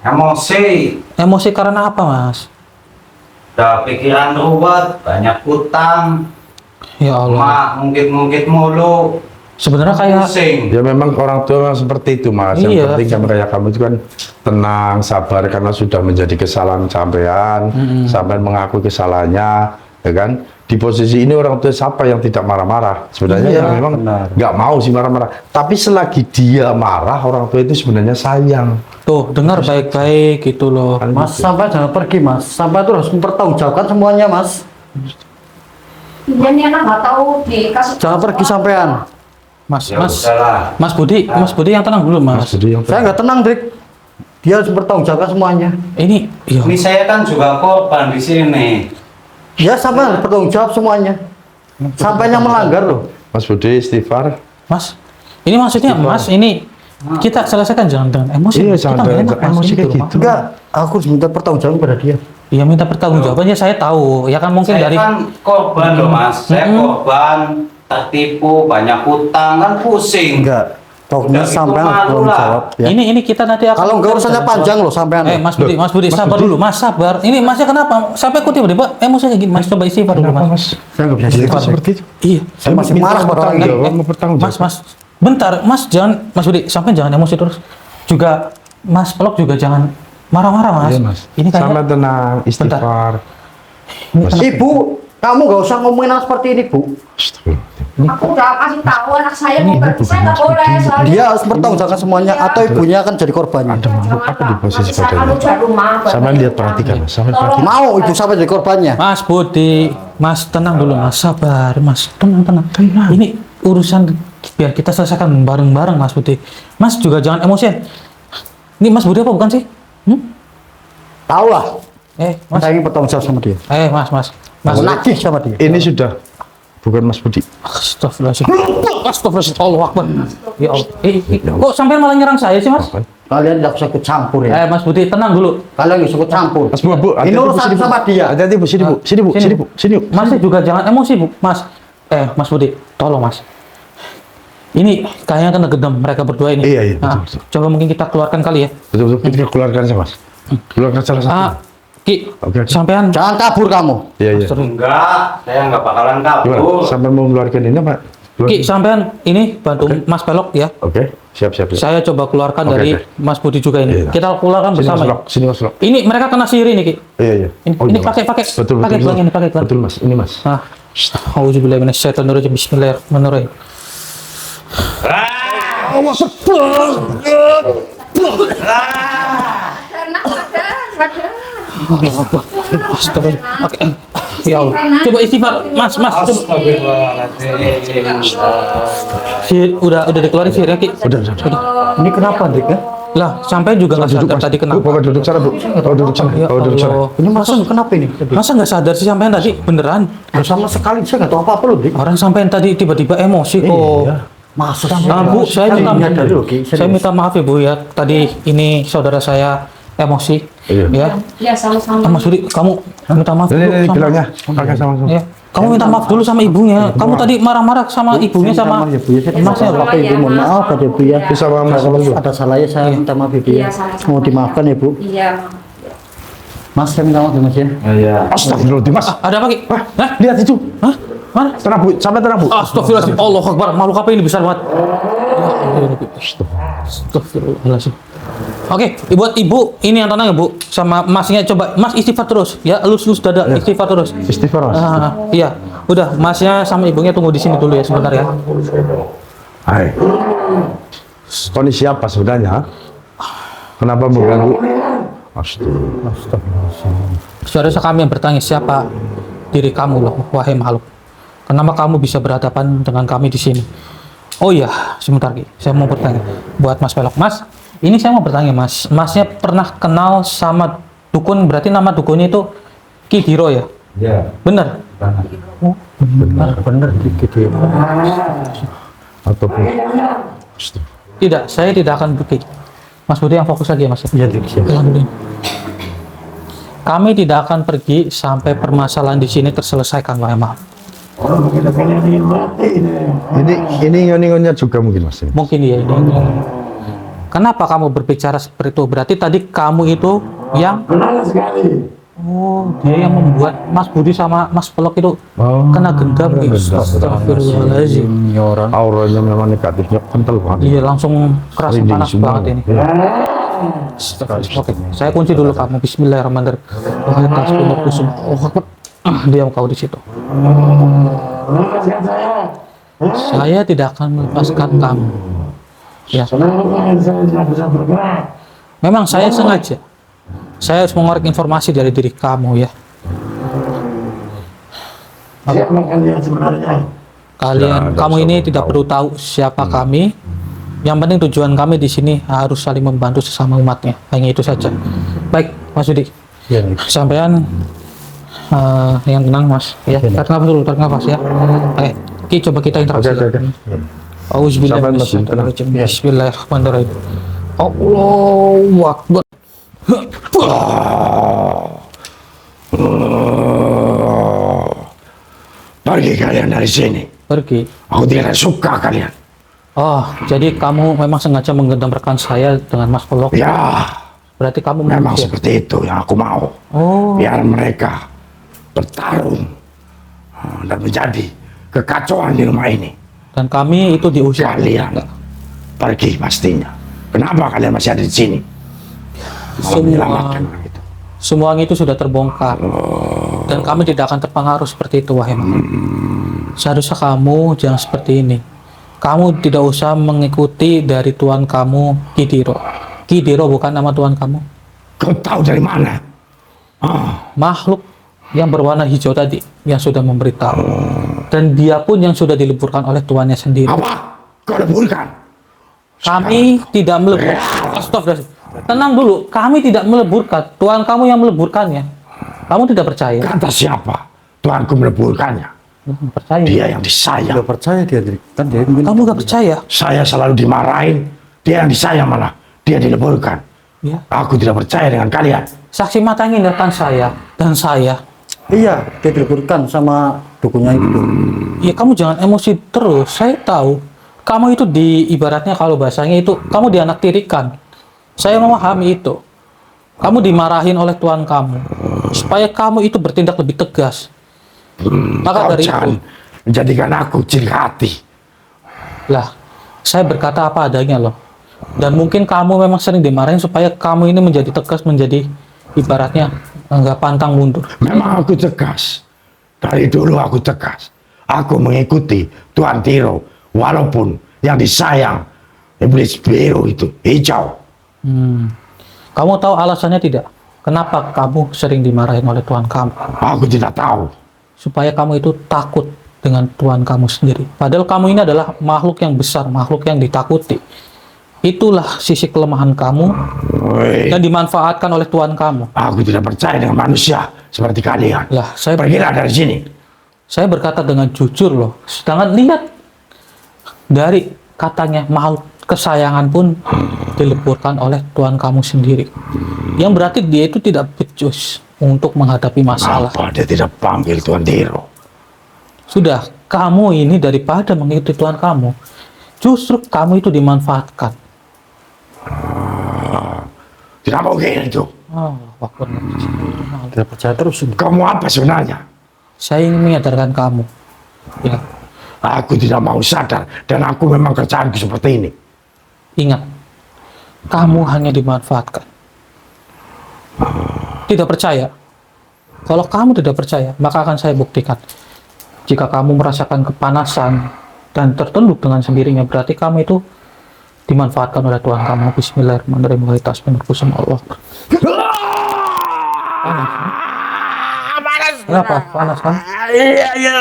Emosi. Emosi karena apa Mas? Udah pikiran ruwet, banyak utang. Ya Allah. Mak ngungkit-ngungkit mulu. Sebenarnya kayak Pusing. Ya memang orang tua memang seperti itu Mas. Yang Iya. penting kan kayak kamu itu kan tenang, sabar karena sudah menjadi kesalahan sampean, sampean mengakui kesalahannya, ya kan? Di posisi ini orang tua siapa yang tidak marah-marah? Sebenarnya Iya, ya memang benar. nggak mau sih marah-marah. Tapi selagi dia marah, orang tua itu sebenarnya sayang. tuh dengar baik-baik gitu loh. Kan Mas gitu. sampai jangan pergi Mas. Sampai itu harus mempertanggungjawabkan semuanya Mas. Iya nih anak nggak tahu dikasih. Jangan pergi sampean. Mas, Ya Mas, udahlah. Mas Budi yang tenang dulu Mas Mas. Budi yang Saya nggak tenang Dik. Dia harus mempertanggungjawabkan semuanya. Ini, ya Ini saya kan juga korban di sini. Ya sampai harus bertanggung jawab semuanya. Sampai yang melanggar loh. Mas Budi istighfar. Mas, ini maksudnya Mas ini kita selesaikan jangan dengan emosi. Iya, Kita jangan nggak dengan enak, Mas, emosi ini kayak loh, gitu. Enggak, aku harus minta pertanggungjawaban kepada dia. Iya minta pertanggungjawabannya saya tahu. Ya kan mungkin Saya dari kan korban loh Mas. Saya korban, tertipu, banyak utang, kan pusing. Enggak. Udah Pokoknya gitu sampai harus malu bertanggung lah. jawab ya. ini kita nanti akan Kalau enggak urusannya panjang loh sampean. Mas Budi sabar dulu, Mas sabar. Ini Masnya kenapa? Sampai kok tiba-tiba emosinya gini, Mas coba istighfar dulu, Kenapa Mas. Mas? Saya nggak bisa Itu istighfar. seperti itu. Iya. Saya masih marah pada orang ini. Mau bertanggung jawab. Mas, bentar, Mas jangan, Mas Budi, sampai jangan emosi terus. Juga Mas Pelok juga jangan marah-marah, Mas. Iya, Mas. Ini Sama kayaknya tenang, istighfar. Ibu, kamu nggak usah ngomongin hal seperti ini Bu. Astagfirullah. Aku udah kasih tahu anak saya mau pergi, saya nggak boleh. soalnya- Dia harus bertanggung jawab semuanya atau ibunya akan jadi korbannya. Ada makhluk apa di posisi Nanti saya akan badannya? udah rumah, Sama bapak. lihat perhatikan, Mas. Sama Tolong. perhatikan. Mau ibu sampai jadi korbannya. Mas Budi, Mas tenang dulu, Mas sabar, Mas tenang. Ini urusan biar kita selesaikan bareng-bareng, Mas Budi. Mas juga jangan emosian. Ini Mas Budi apa bukan sih? Tahu lah. Mas. Saya ingin bertanggung jawab sama dia. Mas. Mas. Nagih sama dia. Ini sudah bukan Mas Budi. Astagfirullahaladzim. Astagfirullahaladzim. Allah Akbar. Ya Allah. Kok sampai malah nyerang saya sih, Mas? Kalian tidak usah ikut campur ya. Mas Budi, tenang dulu. Kalian nggak usah ikut campur. Mas Bu, Ini urusan sama dia. Hati-hati Bu, sini Bu, sini Bu, sini Bu, sini Bu. Mas juga jangan emosi, Bu. Mas. Mas Budi, tolong, Mas. Ini kayaknya kena gedam mereka berdua ini. Iya, Nah, betul. coba mungkin kita keluarkan kali ya. Betul-betul kita keluarkan saja, Mas. Keluarkan salah satu. Ki, Oke. sampean. Jangan kabur kamu. Iya, iya. Enggak, saya nggak bakalan Gimana? kabur. Sampai mau mengeluarkan ini, Pak? Ki, sampean ini bantu Mas Pelok ya. Oke, siap. Saya coba keluarkan Oke, dari oke. Mas Budi juga ini. Iya. Kita keluarkan Sini Mas bersama. Lok, sini Mas Lok. Ini mereka kena sihir ini, Ki. Iya. Ini iya, Mas. pakai Betul, pakai betul. gelang ini, pakai gelang. Betul, Mas. Ini, Mas. Nah, auzubillahi minasyaitonirrajim. Bismillahirrahmanirrahim. Astagfirullah. Oke. Ya Allah. Coba istighfar, Mas. Coba. Sihir udah dikeluarin sihir ya, Ki. Udah. Ini kenapa, Dik? Ya? Lah, sampai juga nggak sadar Mas. tadi Bu, kenapa. Bapak duduk sana, Bu. Bapak duduk sana. Ya Bapak duduk sana. Allah. Ini masa kenapa ini? Masa nggak sadar sih sampean tadi beneran? Nggak sama sekali saya nggak tahu apa-apa loh, Dik. Orang sampean tadi tiba-tiba emosi kok. Iya. Masa Bu, saya minta menyadari loh, Ki. saya minta maaf ya Bu ya. Tadi ini saudara saya emosi. Iya. Ya. Ya sama-sama. Mas Budi, kamu minta maaf dulu Ini sama- bilangnya. Pakai sama-sama. Ya. Kamu minta maaf dulu sama ibunya. Kamu tadi marah-marah sama ibunya sama ya Bu ya. Saya Mas ya. apa Ibu mohon maaf pada Ibu ya. Bisa sama-sama dulu. Ada salahnya saya minta maaf Ibu Iya, ya. sama-sama. Mau dimaafkan ya Bu. Iya. Mas saya minta maaf ya Mas ya. Iya. Astagfirullahaladzim, Mas. Ada apa Ki? Hah? Lihat itu. Hah? Mana? Tenang Bu, sampai tenang Bu. Astagfirullahaladzim. Allah Akbar. Makhluk apa ini besar banget? Astagfirullahaladzim. Oke, buat ibu ini yang tenang ya Bu, sama masnya coba Mas istighfar terus ya, elus dada istighfar terus. Istighfar Mas. Iya, udah Masnya sama ibunya tunggu di sini dulu ya sebentar ya. Hai. Kondisi apa sebenarnya? Kenapa mengganggu? Astagfirullahaladzim. Seharusnya kami yang bertanya siapa diri kamu loh, wahai makhluk. Kenapa kamu bisa berhadapan dengan kami di sini? Oh iya, sebentar Ki, saya mau bertanya buat Mas Pelok. Mas, ini saya mau bertanya Mas, Masnya pernah kenal sama dukun, berarti nama dukunnya itu Ki Diro ya? Ya. Bener? Oh, Benar dikit ya. Ataupun tidak, saya tidak akan pergi. Mas Budi yang fokus lagi ya Mas. Iya, Dik. Alhamdulillah. Kami tidak akan pergi sampai permasalahan di sini terselesaikan, wahai makhluk. Ini nyonya juga mungkin Mas. Mungkin ya ini. Kenapa kamu berbicara seperti itu? Berarti tadi kamu itu yang oh, dia yang membuat Mas Budi sama Mas Pelok itu kena gendam. Astagfirullahaladzim. Auranya memang negatifnya kental banget. Iya, langsung keras Merinding panas semua. banget ini. Oke, saya kunci dulu kamu. Bismillahirrahmanirrahim. Wahai tas penuh kusum. Diam kau di situ. Saya tidak akan melepaskan kamu. Ya. Memang saya sengaja. Saya harus mengorek informasi dari diri kamu ya. Siapa kalian sebenarnya? Kalian, kamu ini tidak perlu tahu siapa kami. Yang penting tujuan kami di sini harus saling membantu sesama umatnya. Hanya itu saja. Baik, Mas Yudi. Sampean yang tenang, Mas. Ya, tarik nafas dulu, tarik nafas ya. Oke, Ki, coba kita interaksi. Auzubillahiminasyaitonirrajim. Bismillahirrahmanirrahim. Allahu Akbar. Pergi kalian dari sini. Pergi. Aku tidak suka kalian. Oh, jadi kamu memang sengaja menggendam rekan saya dengan Mas Pelok. Ya, Berarti kamu memang mengusir. seperti itu yang aku mau. Oh, Biar mereka bertarung dan menjadi kekacauan di rumah ini. dan kami itu diusir. Kalian pergi pastinya. Kenapa kalian masih ada di sini? Malah menyelamatkan orang itu. Semua itu sudah terbongkar. Dan kami tidak akan terpengaruh seperti itu, wahai makhluk. Seharusnya kamu jangan seperti ini. Kamu tidak usah mengikuti dari tuan kamu, Kidiro. Kidiro bukan nama tuan kamu. Kau tahu dari mana? Makhluk yang berwarna hijau tadi yang sudah memberitahu. Dan dia pun yang sudah dileburkan oleh tuannya sendiri. Apa? Kau leburkan? Kami tidak melebur. Astagfirullahaladzim. Tenang dulu, kami tidak meleburkan. Tuan kamu yang meleburkannya. Kamu tidak percaya? Kata siapa? Tuanku meleburkannya. Percaya. Dia yang disayang. Gak percaya dia, Dik. Kan dia mungkin Kamu gak percaya? Saya selalu dimarahin. Dia yang disayang malah. Dia dileburkan. Ya. Aku tidak percaya dengan kalian. Saksi matanya datang saya dan saya. Iya, dia diliburkan sama dukunnya itu. Ya kamu jangan emosi terus. Saya tahu kamu itu ibaratnya kalau bahasanya itu kamu dianaktirikan. Saya memahami itu. Kamu dimarahin oleh tuan kamu supaya kamu itu bertindak lebih tegas. Maka Kau dari jangan itu, menjadikan aku cilik hati. lah saya berkata apa adanya loh. Dan mungkin kamu memang sering dimarahin supaya kamu ini menjadi tegas, menjadi ibaratnya nggak pantang mundur. Memang aku tegas. Dari dulu aku tegas. Aku mengikuti Tuan Tiro. Walaupun yang disayang iblis biru itu hijau. Kamu tahu alasannya tidak? Kenapa kamu sering dimarahin oleh tuan kamu? Aku tidak tahu. Supaya kamu itu takut dengan tuan kamu sendiri. Padahal kamu ini adalah makhluk yang besar, makhluk yang ditakuti. Itulah sisi kelemahan kamu Woi, yang dimanfaatkan oleh tuan kamu. aku tidak percaya dengan manusia seperti kalian. Lah, Pergilah dari sini. saya berkata dengan jujur loh. Sedangkan lihat dari katanya makhluk kesayangan pun dileburkan oleh tuan kamu sendiri. Yang berarti dia itu tidak becus untuk menghadapi masalah. Apa dia tidak panggil Tuan Tiro? Sudah, kamu ini daripada mengikuti tuan kamu, justru kamu itu dimanfaatkan. Tidak mungkin itu. Oh, waktu Tidak percaya terus. Kamu apa sebenarnya? saya ingin menyadarkan kamu Ya, Aku tidak mau sadar dan aku memang kerjaanku seperti ini. ingat, kamu hanya dimanfaatkan. Tidak percaya? Kalau kamu tidak percaya, maka akan saya buktikan. Jika kamu merasakan kepanasan dan tertunduk dengan sendirinya, berarti kamu itu dimanfaatkan oleh Tuhan kamu. Bismillahirrahmanirrahim. Allah. Panas. Kenapa? Panas kan? Iya.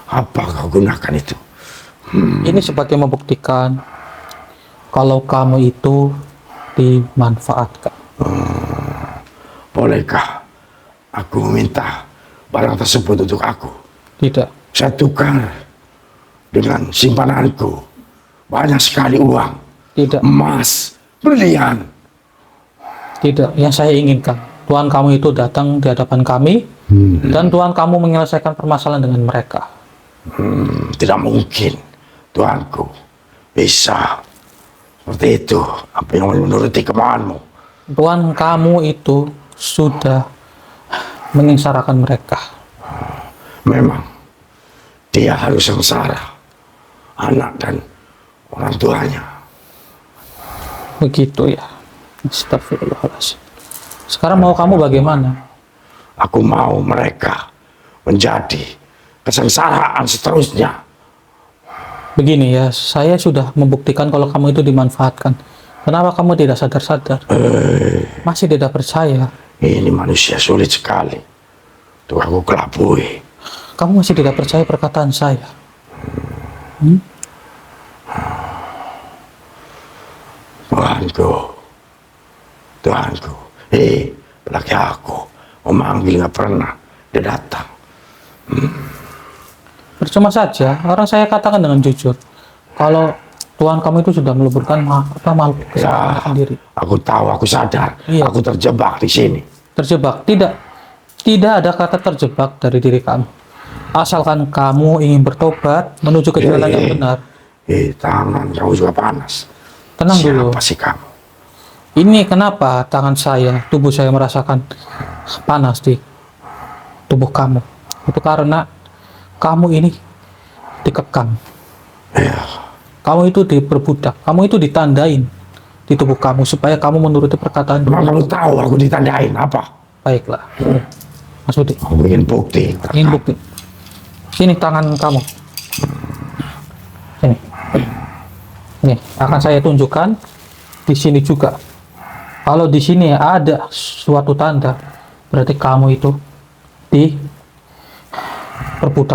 Apa kau gunakan itu? Ini sebagai membuktikan kalau kamu itu dimanfaatkan. Bolehkah aku meminta barang tersebut untuk aku? Tidak. Saya tukar dengan simpananku. Banyak sekali uang, Tidak. emas, berlian. Tidak. Yang saya inginkan, Tuhan kamu itu datang di hadapan kami dan Tuhan kamu menyelesaikan permasalahan dengan mereka. Tidak mungkin Tuanku bisa seperti itu. Apa yang menuruti kemauanmu? Tuhan kamu itu sudah menyengsarakan mereka. Memang dia harus sengsara, anak dan orang tuanya. Begitu ya. Astagfirullahaladzim. Sekarang mau kamu bagaimana? Aku mau mereka menjadi kesengsaraan seterusnya. Begini ya, saya sudah membuktikan kalau kamu itu dimanfaatkan. Kenapa kamu tidak sadar-sadar? Masih tidak percaya? Ini manusia sulit sekali untuk aku kelabui. Kamu masih tidak percaya perkataan saya? Tuanku, laki aku memanggil nggak pernah, dia datang. Percuma saja, orang saya katakan dengan jujur. Kalau Tuhan kamu itu sudah meleburkan makhluk kesayangan sendiri. Aku tahu, aku sadar, Iya. aku terjebak di sini. Terjebak? Tidak ada kata terjebak dari diri kamu. Asalkan kamu ingin bertobat menuju ke jalan yang benar. Tangan kamu juga panas. Tenang dulu. Siapa sih kamu? Ini kenapa tangan saya, tubuh saya merasakan panas di tubuh kamu. Itu karena kamu ini dikekang. Iya. Kamu itu diperbudak. Kamu itu ditandain di tubuh kamu supaya kamu menuruti perkataan. Emang kamu tahu aku ditandain apa? Baiklah. Mas Budi, Aku ingin bukti. ingin bukti. Sini tangan kamu. Sini. Ini akan saya tunjukkan di sini juga. Kalau di sini ada suatu tanda, berarti kamu itu diperbudak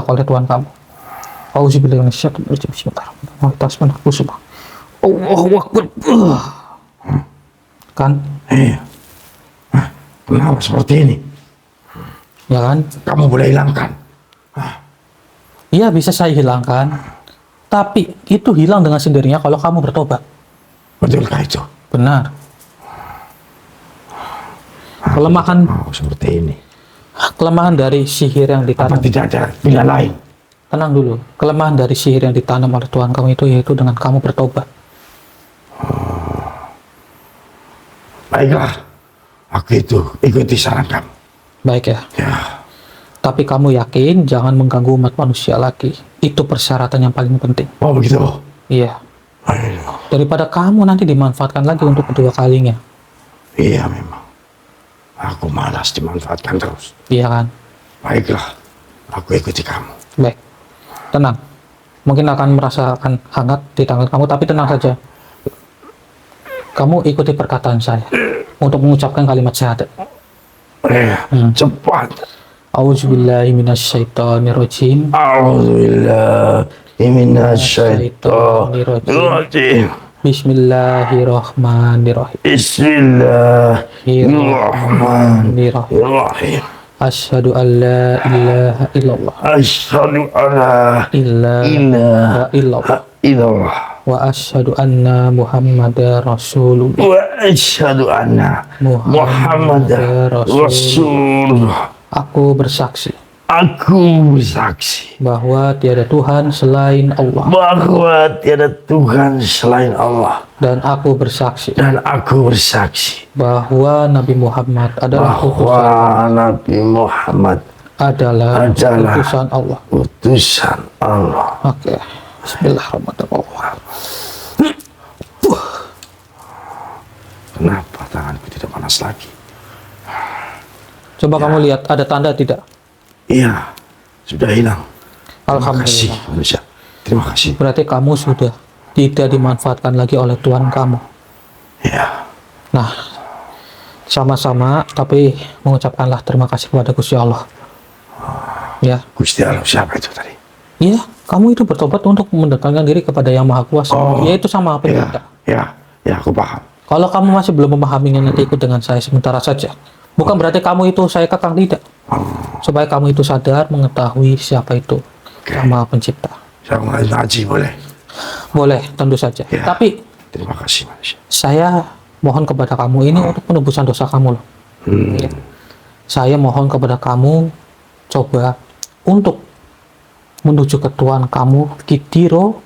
oleh Tuhan kamu. Auzubillahi minasyaitonir rajim. Bismillahirrahmanirrahim. Allahu Akbar. Kan? Iya. Kenapa seperti ini? Ya kan? Kamu boleh hilangkan. Iya, bisa saya hilangkan. Tapi itu hilang dengan sendirinya kalau kamu bertobat. Betulkah itu? Benar. Kelemahan Seperti ini. kelemahan dari sihir yang Apa ditanam. tidak ada pilihan lain? Tenang dulu. Kelemahan dari sihir yang ditanam oleh Tuhan kamu itu yaitu dengan kamu bertobat. Baiklah. Aku itu ikuti saran kamu. Baik ya. Ya. Tapi kamu yakin jangan mengganggu umat manusia lagi. Itu persyaratan yang paling penting. Oh begitu. Iya. Aduh. Daripada kamu nanti dimanfaatkan lagi untuk kedua kalinya. Iya memang. Aku malas dimanfaatkan terus. Iya kan? Baiklah. Aku ikuti kamu. Baik. Tenang. Mungkin akan merasakan hangat di tangan kamu, tapi tenang saja. Kamu ikuti perkataan saya untuk mengucapkan kalimat syahadat. Cepat. Auzubillahi minasyaitonirrajim. Auzubillahi minasyaitonirrajim. Bismillahirrahmanirrahim. Bismillahirrahmanirrahim. Asyhadu an la ilaha illallah Asyhadu an la ilaha illallah illallah wa asyhadu anna Muhammadar Rasulullah. wa asyhadu anna Muhammadar Rasulullah. Aku bersaksi Aku bersaksi bahwa tiada Tuhan selain Allah, bahwa tiada Tuhan selain Allah, dan aku bersaksi bahwa bahwa Nabi Muhammad adalah utusan Nabi Muhammad adalah utusan Allah. utusan Allah. Oke. Bismillahirrahmanirrahim. Kenapa tanganku tidak panas lagi? Coba kamu lihat ada tanda tidak? Iya, sudah hilang. Terima kasih Alhamdulillah. manusia. Terima kasih. Berarti kamu sudah tidak dimanfaatkan lagi oleh Tuhan kamu. Ya, Nah, sama-sama tapi mengucapkanlah terima kasih kepada Gusti Allah. Ya, Gusti Allah siapa itu tadi? iya, kamu itu bertobat untuk mendekatkan diri kepada Yang Maha Kuasa. Yaitu sama apa Ya, kita. ya, aku paham. Kalau kamu masih belum memahaminya, nanti ikut dengan saya sementara saja. Bukan berarti kamu itu saya kekang, tidak. Supaya kamu itu sadar mengetahui siapa itu Yang Maha Pencipta. Saya mulai ngaji boleh? Boleh, tentu saja. Ya. Tapi Terima kasih manusia. saya mohon kepada kamu ini untuk penebusan dosa kamu loh. Ya. Saya mohon kepada kamu coba untuk menuju ke Tuhan kamu Kidiro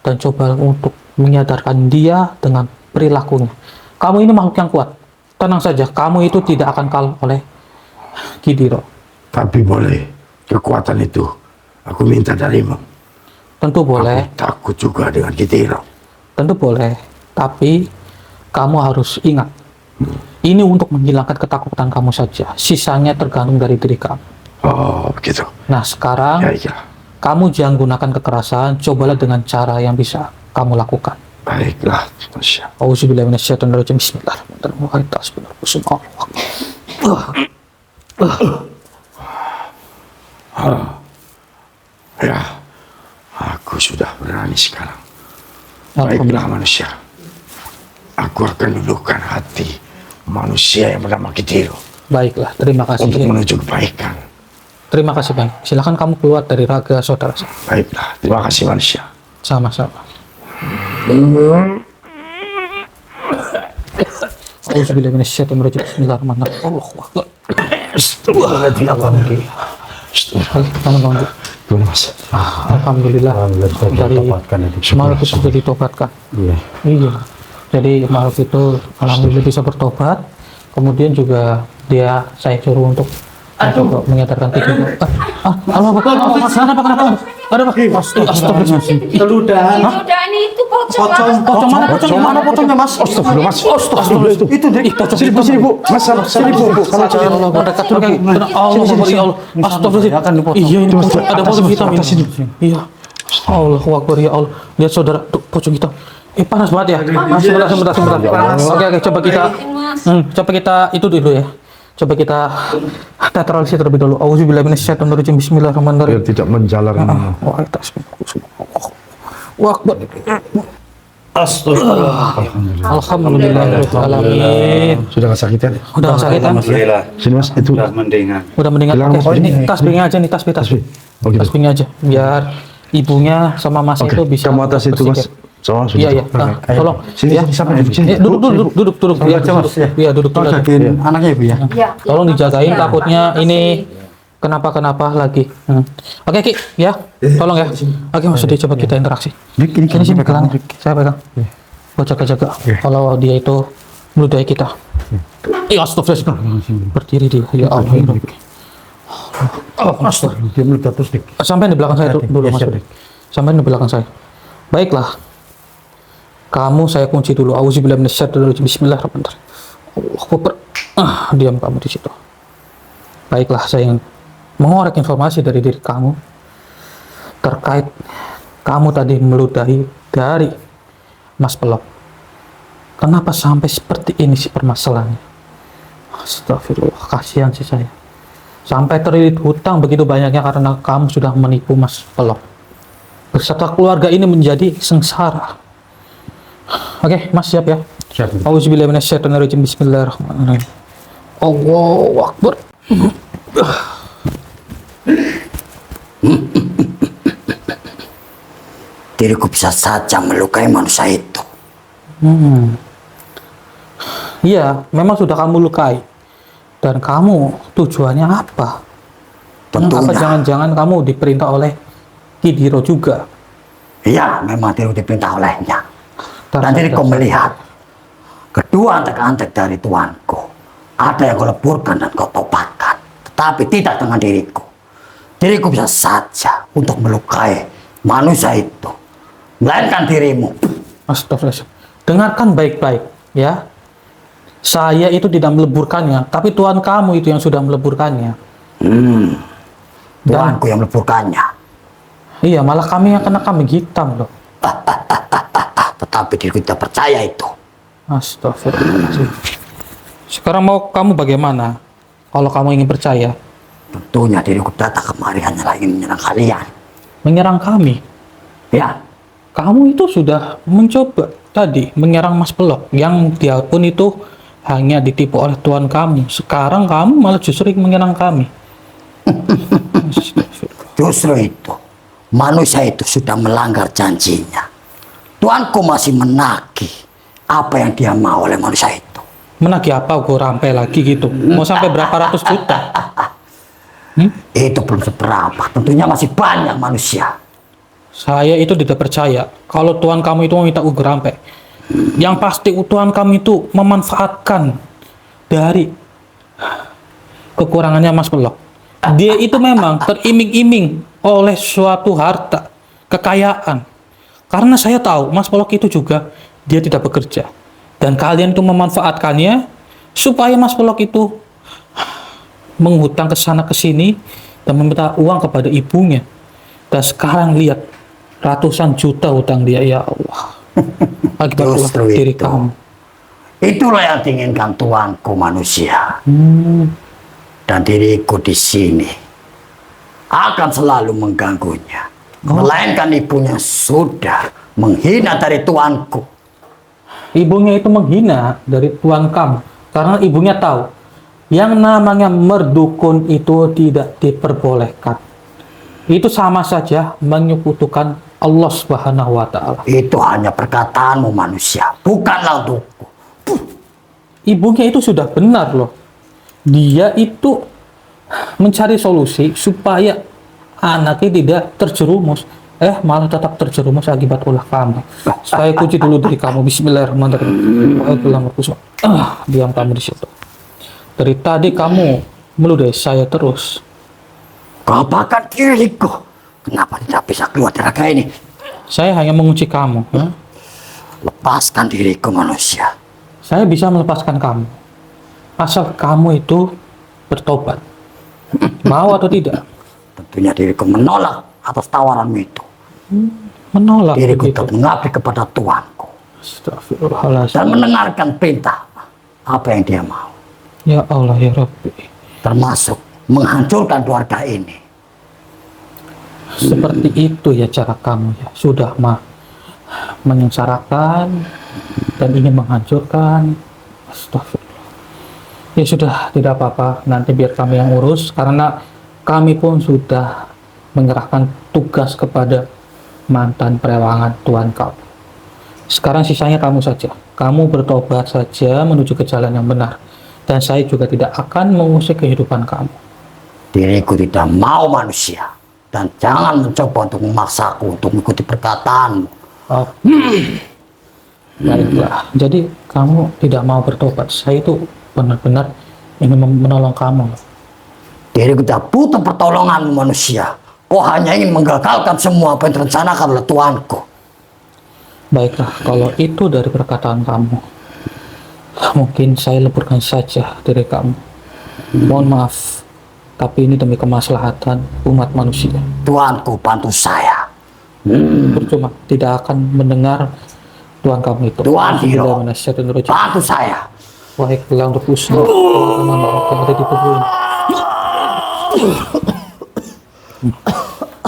dan coba untuk menyadarkan dia dengan perilakunya. Kamu ini makhluk yang kuat. Tenang saja, kamu itu tidak akan kalah oleh Kidiro. Tapi boleh kekuatan itu aku minta darimu. Tentu boleh, Aku takut juga dengan Kitiro. tentu boleh. Tapi kamu harus ingat, ini untuk menghilangkan ketakutan kamu saja. Sisanya tergantung dari diri kamu. Oh, begitu. Nah, sekarang Ya, iya. kamu jangan gunakan kekerasan, cobalah dengan cara yang bisa kamu lakukan. Baiklah, manusia. Auzubillahi minasyaitonirrajim. Bismillahirrahmanirrahim. Tasbihullah. Ya, aku sudah berani sekarang. Baiklah manusia. Aku akan dudukkan hati manusia yang bernama Kitiro Baiklah, terima kasih. untuk menuju kebaikan. Terima kasih banyak. Silakan kamu keluar dari raga saudara saya. Baiklah, terima kasih manusia. Sama-sama. Auzubillahi minasyaitonirrajim. Bismillahirrahmanirrahim. Allahu Akbar. Alhamdulillah. Gimana mas? Alhamdulillah. Dari makhluk itu sudah ditobatkan. Iya. Jadi makhluk itu alhamdulillah bisa bertobat. Kemudian juga saya suruh untuk coba menyadarkan tidur. Allah Akbar. Kenapa? Ada apa? Astagfirullahaladzim. Teludahan. Dan itu pocong. Pocong mana pocongnya mas? Astagfirullah mas. Astagfirullah. Itu deh. Sini bu. Mas, sini bu. Ya Allah, berdekat dulu kayak Allah Akbar, ya Allah. Astagfirullah. Iya ini pocong. Ada pocong hitam ini. Iya. Allah Akbar, ya Allah. Lihat saudara, tuh pocong hitam. Panas banget ya. Sebentar. Oke, coba kita itu dulu ya. Coba kita netralisir terlebih dulu. Auzubillahi minasyaitonirrajim. Bismillahirrahmanirrahim. Biar tidak menjalar. Akbar. Astagfirullah. Alhamdulillahirrahmanirrahim. Sudah nggak sakit ya? Udah nggak sakit kan? Alhamdulillah. Sini mas, itu. Sudah mendingan. Udah mendingan. Hilang, Oke, Mas. ini tasbihnya aja nih, tasbih. Oh gitu. Tasbihnya aja. Biar ibunya sama mas Oke, itu bisa kamu atas itu mas. bersikap. Sama sudah. Iya. Tolong. Sini, Ya. siapa duduk sini? Duduk. Iya, duduk. Tolong jagain anaknya ibu ya. Ya. Tolong dijagain, takutnya ini kenapa lagi. Oke, Ki, ya. Tolong ya. Oke, maksudnya coba kita interaksi. Ini sini pegang. Saya pegang. Buat jaga-jaga. Kalau dia itu meludahi kita. Iya, astagfirullah. Berdiri dia. Ya Allah. Astagfirullah. Dia meledak terus dik. Sampai di belakang saya dulu, Mas. Sampai di belakang saya. Baiklah. Kamu saya kunci dulu. Auzubillahi minasyaitonirrajim. Bismillahirrahmanirrahim. Allahu Akbar. Diam kamu di situ. Baiklah, saya ingin mengorek informasi dari diri kamu terkait kamu tadi meludahi dari Mas Pelok. Kenapa sampai seperti ini sih permasalahannya? Astagfirullah, kasihan sih saya. Sampai terlilit hutang begitu banyaknya karena kamu sudah menipu Mas Pelok. Beserta keluarga ini menjadi sengsara. Oke, Mas siap ya? Siap. Auzubillahi minasyaitonirrajim. Bismillahirrahmanirrahim. Allahu Akbar. Diriku bisa saja melukai manusia itu. Iya, memang sudah kamu lukai. Dan kamu tujuannya apa? Apa Tentunya. jangan-jangan kamu diperintah oleh Kidiro juga? Iya, memang tidak diperintah olehnya. Dan Dasar- diriku melihat kedua antek-antek dari tuanku. Ada yang kau leburkan dan kau tobatkan. Tetapi tidak dengan diriku. diriku bisa saja untuk melukai manusia itu, melainkan dirimu. Astagfirullah. Dengarkan baik-baik ya. Saya itu tidak meleburkannya, tapi Tuhan kamu itu yang sudah meleburkannya. Tuanku yang meleburkannya. Iya, malah kami yang kena kambing hitam loh. Tetapi diriku tidak percaya itu. Astagfirullahaladzim. Sekarang mau kamu bagaimana? Kalau kamu ingin percaya, Tentunya diriku datang kemari hanyalah ingin menyerang kalian. menyerang kami. Ya, Kamu itu sudah mencoba tadi menyerang Mas Pelok, yang dia pun itu hanya ditipu oleh Tuhan kamu. Sekarang kamu malah justru ingin menyerang kami. justru itu. Manusia itu sudah melanggar janjinya. Tuanku masih menagih apa yang dia mau oleh manusia itu. Menagih apa? Gue rampai lagi gitu. Mau sampai berapa ratus juta? Itu belum seberapa. Tentunya masih banyak manusia. Saya itu tidak percaya kalau Tuhan kamu itu meminta uang rampai. Yang pasti Tuhan kamu itu memanfaatkan dari kekurangannya Mas Pelok. Dia itu memang teriming-iming oleh suatu harta, kekayaan. Karena saya tahu Mas Pelok itu juga dia tidak bekerja. Dan kalian itu memanfaatkannya supaya Mas Pelok itu menghutang ke sana ke sini dan meminta uang kepada ibunya. Dan sekarang lihat ratusan juta hutang dia, ya Allah. Akibat Justru ulah diri itu. kamu. Itulah yang diinginkan Tuanku manusia. Dan diriku di sini akan selalu mengganggunya. Melainkan ibunya sudah menghina dari Tuanku. Ibunya itu menghina dari Tuhan kamu karena ibunya tahu yang namanya merdukun itu tidak diperbolehkan. Itu sama saja menyekutukan Allah Subhanahu wa Ta'ala. Itu hanya perkataanmu manusia, bukanlah untukku. Ibunya itu sudah benar loh. Dia itu mencari solusi supaya anaknya tidak terjerumus. Malah tetap terjerumus akibat ulah kamu. Saya kunci dulu dari kamu. Bismillahirrahmanirrahim. Diam kamu di situ. Dari tadi kamu meludahi saya terus. Kau bahkan diriku. Kenapa tidak bisa keluar dari raga ini? Saya hanya mengunci kamu. Lepaskan diriku manusia. Saya bisa melepaskan kamu. Asal kamu itu bertobat. Mau atau tidak? Tentunya diriku menolak atas tawaranmu itu. Menolak Diriku begitu. tetap mengabdi kepada Tuanku. Astagfirullahaladzim. Dan mendengarkan perintah apa yang dia mau. Ya Allah ya Rabbi. Termasuk menghancurkan keluarga ini. Seperti itu ya cara kamu ya. Sudah menyengsarakan dan ingin menghancurkan. Astagfirullah. Ya sudah, tidak apa-apa. Nanti biar kami yang urus karena kami pun sudah menyerahkan tugas kepada mantan perewangan Tuhan kamu. Sekarang sisanya kamu saja. Kamu bertobat saja menuju ke jalan yang benar. Dan saya juga tidak akan mengusik kehidupan kamu. Diriku tidak mau manusia. Dan jangan mencoba untuk memaksaku untuk mengikuti perkataanmu. Oh. Baiklah. Jadi kamu tidak mau bertobat. Saya itu benar-benar ingin menolong kamu. Diriku tidak butuh pertolonganmu manusia. Kau hanya ingin menggagalkan semua apa yang direncanakan oleh Tuanku. Baiklah, kalau itu dari perkataan kamu, mungkin saya leburkan saja diri kamu. Mohon maaf, tapi ini demi kemaslahatan umat manusia. Tuanku bantu saya. Percuma, tidak akan mendengar Tuhan kamu itu. Tuhan Hero, Auzubillahi bantu saya. Wahai gelang rebusnya, kamu tadi dipukulin.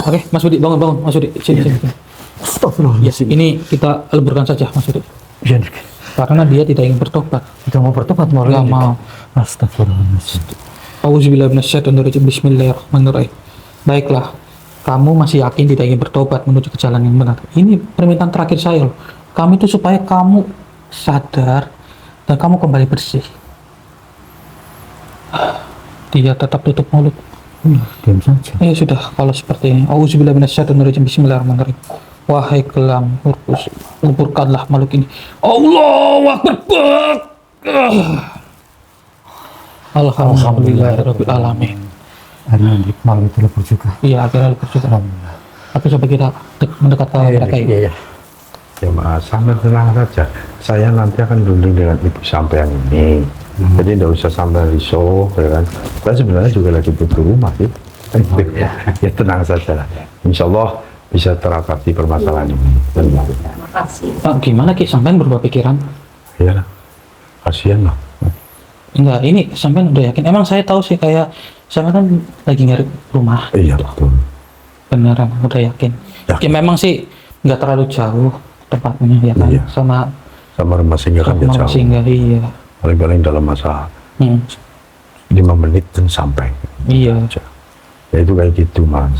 Oke, Mas Budi, bangun, Mas Budi, sini. Ya, ini kita leburkan saja, Mas Budi. Karena dia tidak ingin bertobat. Tidak mau bertobat, mau Nggak mau. Astagfirullahaladzim. Auzubillahi minasyaitonirrajim. Bismillahirrahmanirrahim. Baiklah, kamu masih yakin tidak ingin bertobat menuju ke jalan yang benar. Ini permintaan terakhir saya loh. Kami itu supaya kamu sadar dan kamu kembali bersih. Dia tetap tutup mulut. Diam saja. Ya sudah, kalau seperti ini. Auzubillahi minasyaitonirrajim. Bismillahirrahmanirrahim. Wahai kelam Urkus, leburkanlah makhluk ini. Allahu Akbar. Alhamdulillahirabbil alamin. Akhirnya di malam itu lebur juga. Iya, akhirnya lepas juga. Tapi coba kita mendekat ke mereka ya. Iya. Ya Mas, sampai tenang saja. Saya nanti akan runding dengan ibu sampean ini. Jadi tidak usah sampai risau, ya kan. Saya sebenarnya juga lagi butuh rumah sih. Ya tenang saja lah. Insya Allah bisa teratasi permasalahan ini. Tenang. Makasih. Pak, gimana Ki? Sampean berubah pikiran? Ya lah, kasihan lah. Enggak, ini sampean udah yakin. Emang saya tahu sih kayak sampean kan lagi nyari rumah. Iya betul. Beneran, udah yakin. Yakin. Ya memang sih nggak terlalu jauh tempatnya ya kan. Iya. Sama Sama rumah singgah kan rumah gak jauh. singgah, iya. Paling-paling dalam masa Hmm, 5 menit dan sampai. iya. Ya itu kayak gitu Mas.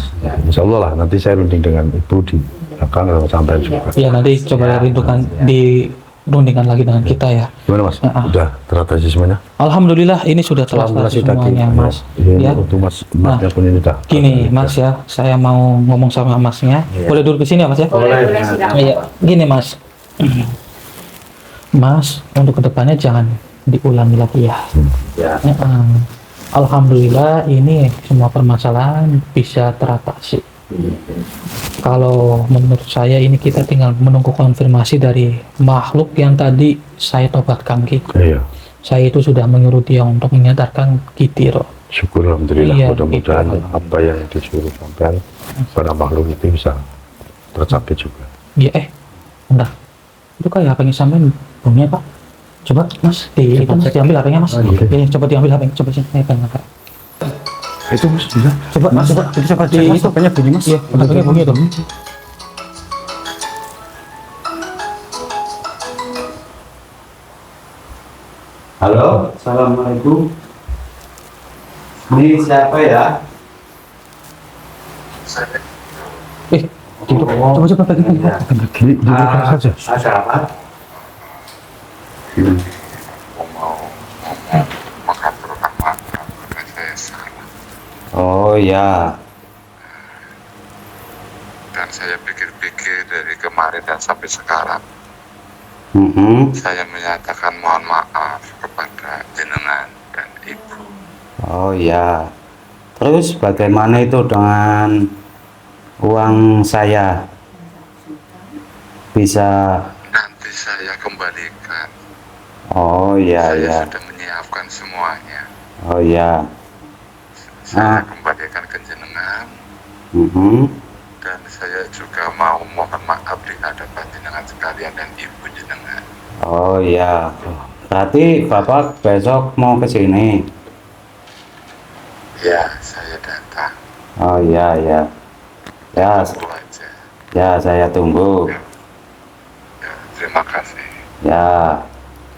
Insya Allah lah nanti saya runding dengan ibu di belakang kalau sampai juga. Ya nanti coba rindukan di rundingan lagi dengan kita ya. Gimana Mas? Udah teratasi semuanya? Alhamdulillah ini sudah terlatasi semuanya Mas. Iya, Ya. untuk Mas, Masnya pun ini dah. Gini Mas ya, saya mau ngomong sama Masnya. Boleh duduk di sini ya Mas ya? Boleh silakan. Iya, gini Mas. Mas, untuk kedepannya jangan diulangi lagi ya. Ya. Alhamdulillah ini semua permasalahan bisa teratasi. Kalau menurut saya ini kita tinggal menunggu konfirmasi dari makhluk yang tadi saya tobatkan Ki. Iya. Saya itu sudah menyuruh dia untuk menyadarkan Kitiro. Syukur alhamdulillah, Iya, mudah-mudahan gitu. apa yang disuruh sampean pada makhluk itu bisa tercapai juga. Ya bentar. Itu kayak HP-nya sampean bunyinya Pak. Coba Mas, itu Mas diambil HP-nya Mas. Iya, coba diambil HP-nya, coba sini. Pengen apa? Itu Mas, bisa? Coba Mas, coba. Jadi coba Di cek Mas, itu. HP-nya bunyi Mas. Iya, HP-nya bunyi tuh. Halo, assalamualaikum. Ini siapa ya? Gitu. Coba pegang. Ya. Saja. Ada apa? mengaturkan makan karena saya salah. Oh ya, Dan saya pikir-pikir dari kemarin dan sampai sekarang, saya menyatakan mohon maaf kepada jenengan dan ibu. oh ya. Terus bagaimana itu dengan uang saya? Bisa? Nanti saya kembalikan. Oh ya Saya ya. sudah menyiapkan semuanya. Oh ya. Saya kembalikan ke jenengan. Dan saya juga mau mohon maaf di hadapan jenengan sekalian dan ibu jenengan. Oh ya. Berarti Bapak besok mau ke sini? Ya, saya datang. Oh ya ya. Ya, Itu aja. ya saya tunggu. Ya, terima kasih. Ya,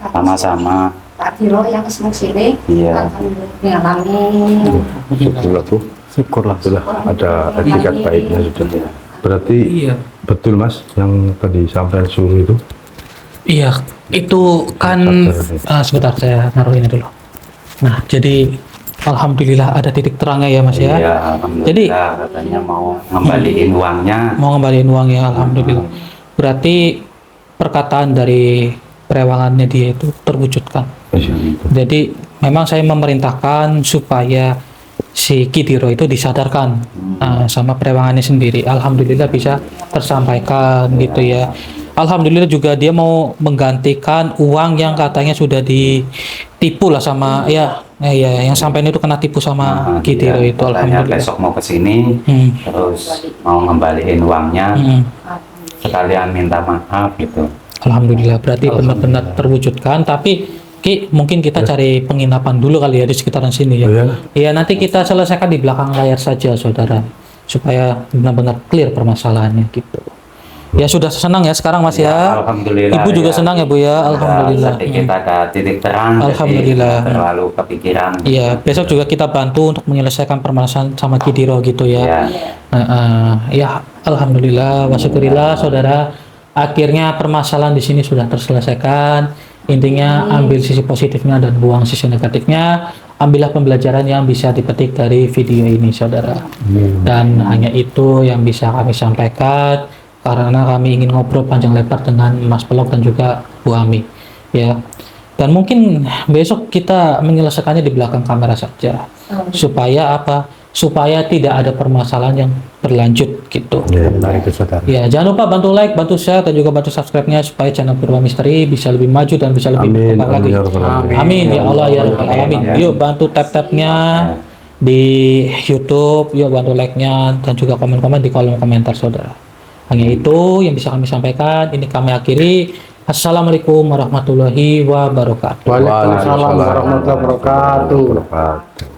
sama-sama. Pak Tiro yang kesini sini. Iya. Alhamdulillah. Amin. Syukurlah tuh. Syukurlah sudah ada etikat baiknya sudah. Berarti Iya. betul Mas yang tadi sampean suruh itu? Iya, itu kan sebentar saya naruh ini dulu. Nah, jadi alhamdulillah ada titik terangnya ya Mas ya. Iya, alhamdulillah. Jadi Katanya mau ngembaliin uangnya. mau ngembaliin uang ya alhamdulillah. Berarti perkataan dari perewangannya dia itu terwujudkan. Jadi memang saya memerintahkan supaya si Kitiro itu disadarkan sama perewangannya sendiri. Alhamdulillah bisa tersampaikan gitu ya. Alhamdulillah juga dia mau menggantikan uang yang katanya sudah ditipu lah sama ya yang sampai itu kena tipu sama Kitiro Iya, itu. katanya Alhamdulillah. besok mau ke sini, terus mau ngembaliin uangnya, sekalian minta maaf gitu. Alhamdulillah berarti benar-benar terwujudkan. Tapi Ki, mungkin kita cari penginapan dulu kali ya di sekitaran sini ya. Oh, iya? Iya, nanti kita selesaikan di belakang layar saja saudara, supaya benar-benar clear permasalahannya gitu. Ya sudah senang ya sekarang Mas ya. Alhamdulillah. Ibu juga senang ya Bu ya. Alhamdulillah. Sedikit ada titik terang. Alhamdulillah. Jadi nggak terlalu kepikiran. Iya, besok juga kita bantu untuk menyelesaikan permasalahan sama Kidiro gitu ya. Ya. Ya, alhamdulillah, wasyukurillah saudara. Akhirnya permasalahan di sini sudah terselesaikan. Intinya ambil sisi positifnya dan buang sisi negatifnya. Ambillah pembelajaran yang bisa dipetik dari video ini saudara. Dan hanya itu yang bisa kami sampaikan karena kami ingin ngobrol panjang lebar dengan Mas Pelok dan juga Bu Ami ya. Dan mungkin besok kita menyelesaikannya di belakang kamera saja supaya apa? supaya tidak ada permasalahan yang berlanjut gitu. Ya. Benar itu saudara. Ya, jangan lupa bantu like, bantu share, dan juga bantu subscribe-nya supaya channel Purba Misteri bisa lebih maju dan bisa lebih Amin, berkembang lagi. amin, ya Rabbal alamin. Amin ya Allah ya Rabbal alamin. Yuk bantu tap-tapnya di YouTube, yuk bantu like-nya dan juga komen-komen di kolom komentar saudara. Hanya itu yang bisa kami sampaikan. Ini kami akhiri. Assalamualaikum warahmatullahi wabarakatuh. Waalaikumsalam warahmatullahi wabarakatuh. Wabarakatuh.